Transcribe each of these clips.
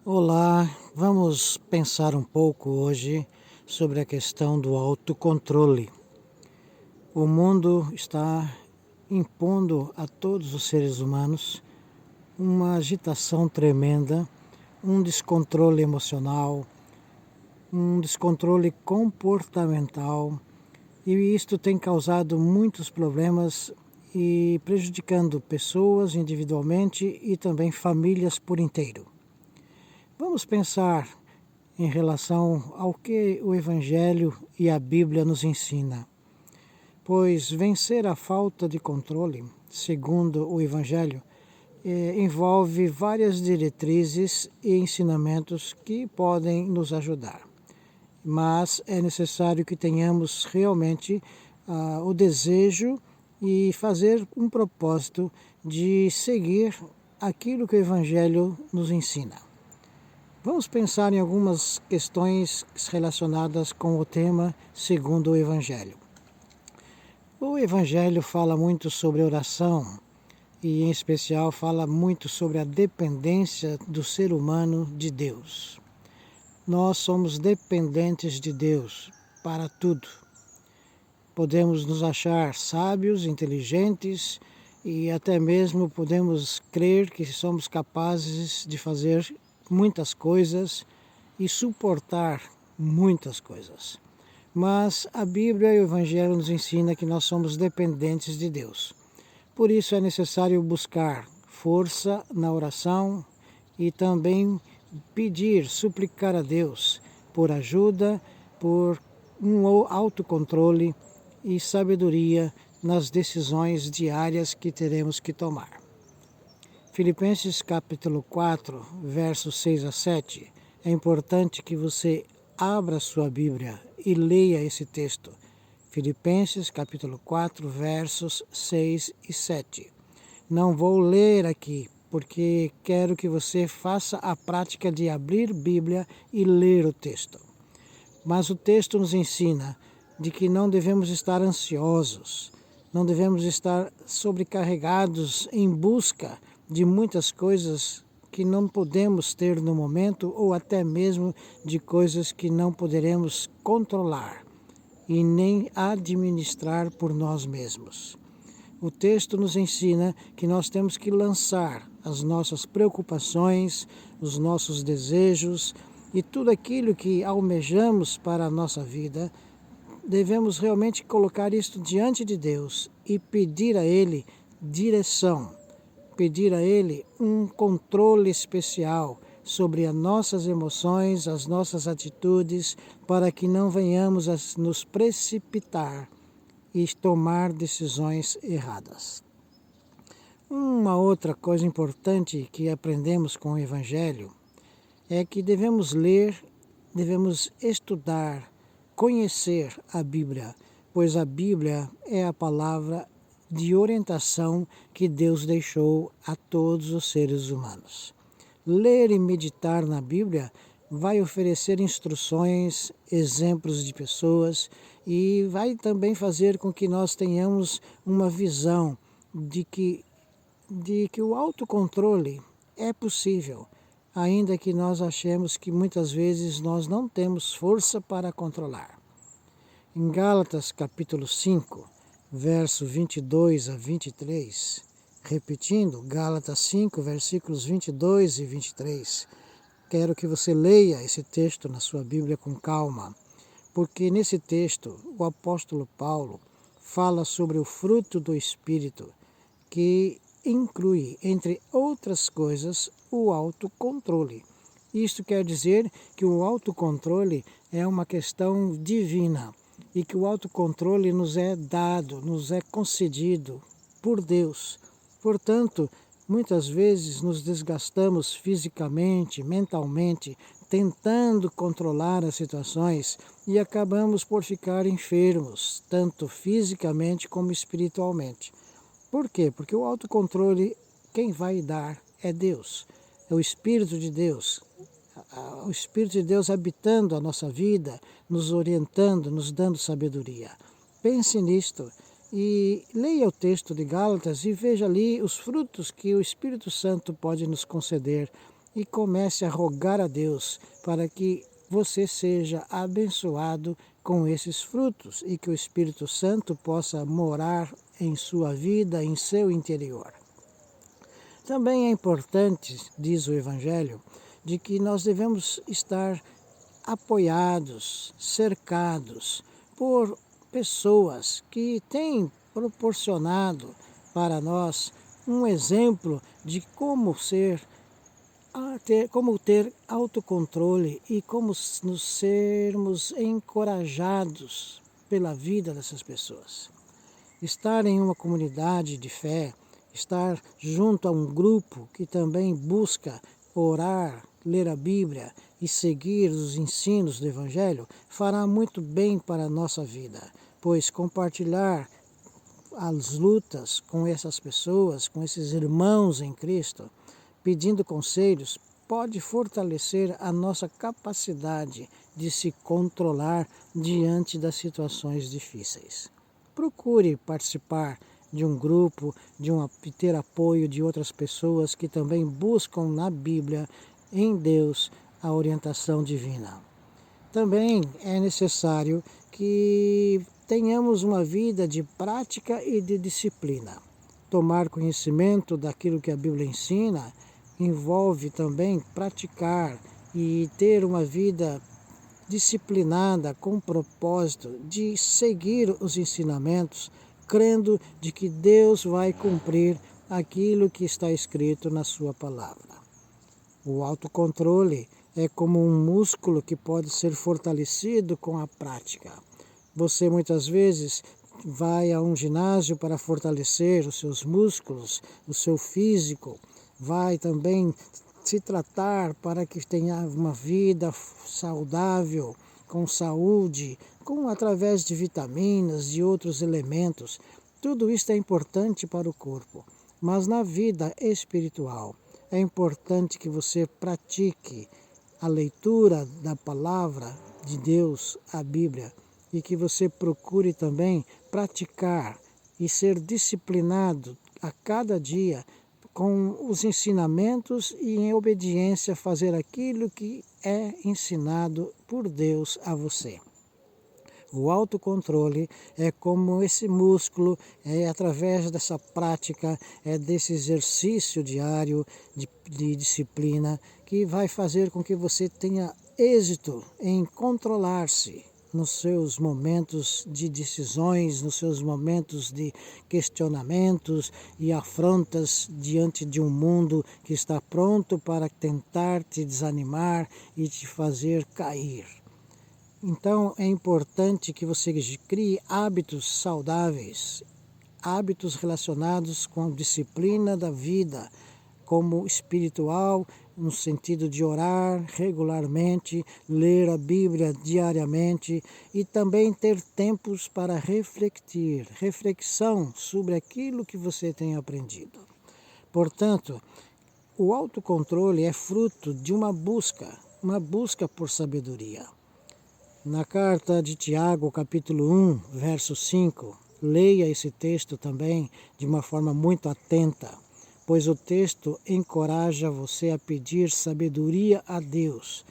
Olá, vamos pensar um pouco hoje sobre a questão do autocontrole. O mundo está impondo a todos os seres humanos uma agitação tremenda, um descontrole emocional, um descontrole comportamental, e isto tem causado muitos problemas e prejudicando pessoas individualmente e também famílias por inteiro. Vamos pensar em relação ao que o Evangelho e a Bíblia nos ensina. Pois vencer a falta de controle, segundo o Evangelho, envolve várias diretrizes e ensinamentos que podem nos ajudar. Mas é necessário que tenhamos realmente o desejo e fazer um propósito de seguir aquilo que o Evangelho nos ensina. Vamos pensar em algumas questões relacionadas com o tema segundo o Evangelho. O Evangelho fala muito sobre oração e, em especial, fala muito sobre a dependência do ser humano de Deus. Nós somos dependentes de Deus para tudo. Podemos nos achar sábios, inteligentes e até mesmo podemos crer que somos capazes de fazer muitas coisas e suportar muitas coisas. Mas a Bíblia e o Evangelho nos ensina que nós somos dependentes de Deus. Por isso é necessário buscar força na oração e também pedir, suplicar a Deus por ajuda, por um autocontrole e sabedoria nas decisões diárias que teremos que tomar. Filipenses capítulo 4, versos 6 a 7, é importante que você abra sua Bíblia e leia esse texto. Filipenses capítulo 4, versos 6 e 7. Não vou ler aqui, porque quero que você faça a prática de abrir Bíblia e ler o texto. Mas o texto nos ensina de que não devemos estar ansiosos, não devemos estar sobrecarregados em busca de muitas coisas que não podemos ter no momento ou até mesmo de coisas que não poderemos controlar e nem administrar por nós mesmos. O texto nos ensina que nós temos que lançar as nossas preocupações, os nossos desejos e tudo aquilo que almejamos para a nossa vida. Devemos realmente colocar isto diante de Deus e pedir a Ele direção, pedir a Ele um controle especial sobre as nossas emoções, as nossas atitudes, para que não venhamos a nos precipitar e tomar decisões erradas. Uma outra coisa importante que aprendemos com o Evangelho é que devemos ler, devemos estudar, conhecer a Bíblia, pois a Bíblia é a palavra de orientação que Deus deixou a todos os seres humanos. Ler e meditar na Bíblia vai oferecer instruções, exemplos de pessoas e vai também fazer com que nós tenhamos uma visão de que o autocontrole é possível, ainda que nós achemos que muitas vezes nós não temos força para controlar. Em Gálatas capítulo 5, verso 22 a 23, repetindo, Gálatas 5, versículos 22 e 23, quero que você leia esse texto na sua Bíblia com calma, porque nesse texto o apóstolo Paulo fala sobre o fruto do Espírito, que inclui, entre outras coisas, o autocontrole. Isto quer dizer que o autocontrole é uma questão divina e que o autocontrole nos é dado, nos é concedido por Deus. Portanto, muitas vezes nos desgastamos fisicamente, mentalmente, tentando controlar as situações e acabamos por ficar enfermos, tanto fisicamente como espiritualmente. Por quê? Porque o autocontrole, quem vai dar é Deus, é o Espírito de Deus. O Espírito de Deus habitando a nossa vida, nos orientando, nos dando sabedoria. Pense nisto e leia o texto de Gálatas e veja ali os frutos que o Espírito Santo pode nos conceder e comece a rogar a Deus para que você seja abençoado com esses frutos e que o Espírito Santo possa morar em sua vida, em seu interior. Também é importante, diz o Evangelho, de que nós devemos estar apoiados, cercados por pessoas que têm proporcionado para nós um exemplo de como como ter autocontrole e como nos sermos encorajados pela vida dessas pessoas. Estar em uma comunidade de fé, estar junto a um grupo que também busca orar, ler a Bíblia e seguir os ensinos do Evangelho fará muito bem para a nossa vida, pois compartilhar as lutas com essas pessoas, com esses irmãos em Cristo, pedindo conselhos, pode fortalecer a nossa capacidade de se controlar diante das situações difíceis. Procure participar de um grupo, de ter apoio de outras pessoas que também buscam na Bíblia, em Deus, a orientação divina. Também é necessário que tenhamos uma vida de prática e de disciplina. Tomar conhecimento daquilo que a Bíblia ensina envolve também praticar e ter uma vida disciplinada com o propósito de seguir os ensinamentos, crendo de que Deus vai cumprir aquilo que está escrito na sua palavra. O autocontrole é como um músculo que pode ser fortalecido com a prática. Você muitas vezes vai a um ginásio para fortalecer os seus músculos, o seu físico, vai também se tratar para que tenha uma vida saudável, com saúde, através de vitaminas, de outros elementos. Tudo isso é importante para o corpo, mas na vida espiritual é importante que você pratique a leitura da palavra de Deus, a Bíblia, e que você procure também praticar e ser disciplinado a cada dia com os ensinamentos e em obediência fazer aquilo que é ensinado por Deus a você. O autocontrole é como esse músculo, é através dessa prática, é desse exercício diário de disciplina que vai fazer com que você tenha êxito em controlar-se nos seus momentos de decisões, nos seus momentos de questionamentos e afrontas diante de um mundo que está pronto para tentar te desanimar e te fazer cair. Então é importante que você crie hábitos saudáveis, hábitos relacionados com a disciplina da vida, como espiritual, no sentido de orar regularmente, ler a Bíblia diariamente e também ter tempos para reflexão sobre aquilo que você tem aprendido. Portanto, o autocontrole é fruto de uma busca por sabedoria. Na carta de Tiago, capítulo 1, verso 5, leia esse texto também de uma forma muito atenta, pois o texto encoraja você a pedir sabedoria a Deus,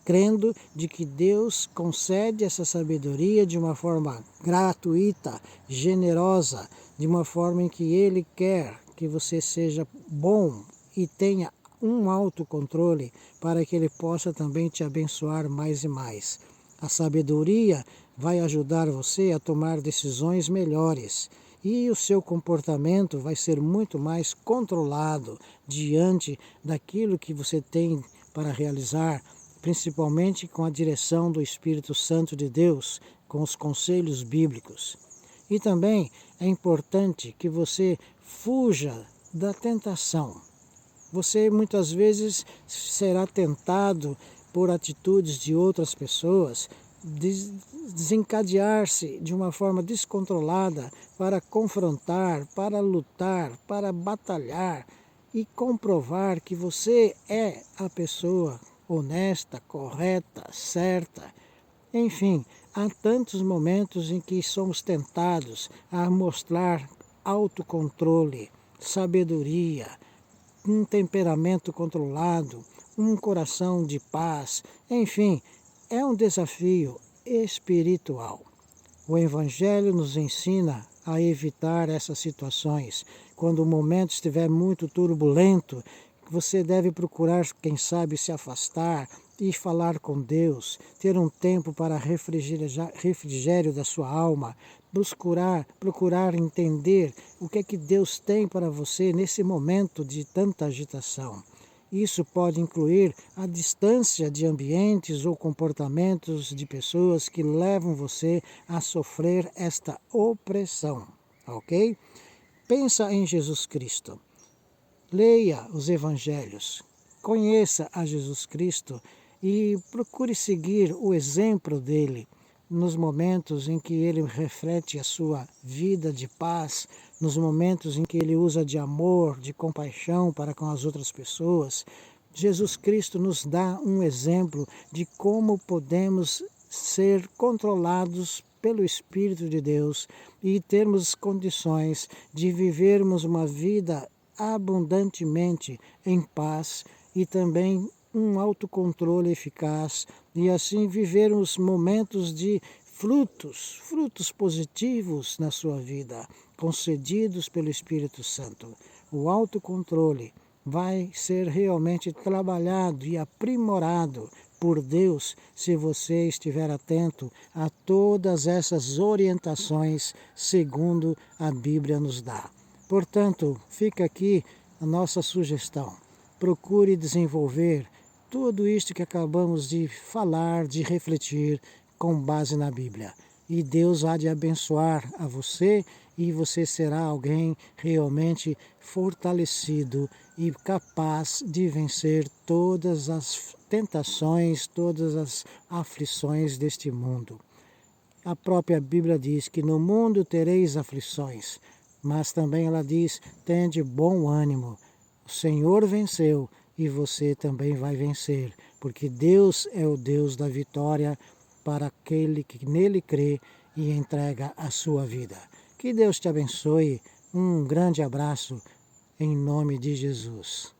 crendo de que Deus concede essa sabedoria de uma forma gratuita, generosa, de uma forma em que Ele quer que você seja bom e tenha um autocontrole para que Ele possa também te abençoar mais e mais. A sabedoria vai ajudar você a tomar decisões melhores e o seu comportamento vai ser muito mais controlado diante daquilo que você tem para realizar, principalmente com a direção do Espírito Santo de Deus, com os conselhos bíblicos. E também é importante que você fuja da tentação. Você muitas vezes será tentado por atitudes de outras pessoas, desencadear-se de uma forma descontrolada para confrontar, para lutar, para batalhar e comprovar que você é a pessoa honesta, correta, certa. Enfim, há tantos momentos em que somos tentados a mostrar autocontrole, sabedoria, um temperamento controlado, um coração de paz. Enfim, é um desafio espiritual. O Evangelho nos ensina a evitar essas situações. Quando o momento estiver muito turbulento, você deve procurar, quem sabe, se afastar e falar com Deus, ter um tempo para refrigério da sua alma, procurar entender o que é que Deus tem para você nesse momento de tanta agitação. Isso pode incluir a distância de ambientes ou comportamentos de pessoas que levam você a sofrer esta opressão, ok? Pensa em Jesus Cristo. Leia os evangelhos, conheça a Jesus Cristo e procure seguir o exemplo dele nos momentos em que ele reflete a sua vida de paz, nos momentos em que ele usa de amor, de compaixão para com as outras pessoas. Jesus Cristo nos dá um exemplo de como podemos ser controlados pelo Espírito de Deus e termos condições de vivermos uma vida abundantemente em paz e também um autocontrole eficaz e assim vivermos momentos de frutos positivos na sua vida, concedidos pelo Espírito Santo. O autocontrole vai ser realmente trabalhado e aprimorado por Deus se você estiver atento a todas essas orientações segundo a Bíblia nos dá. Portanto, fica aqui a nossa sugestão. Procure desenvolver tudo isto que acabamos de falar, de refletir com base na Bíblia. E Deus há de abençoar a você e você será alguém realmente fortalecido e capaz de vencer todas as tentações, todas as aflições deste mundo. A própria Bíblia diz que no mundo tereis aflições, mas também ela diz, tende bom ânimo. O Senhor venceu e você também vai vencer, porque Deus é o Deus da vitória para aquele que nele crê e entrega a sua vida. Que Deus te abençoe. Um grande abraço em nome de Jesus.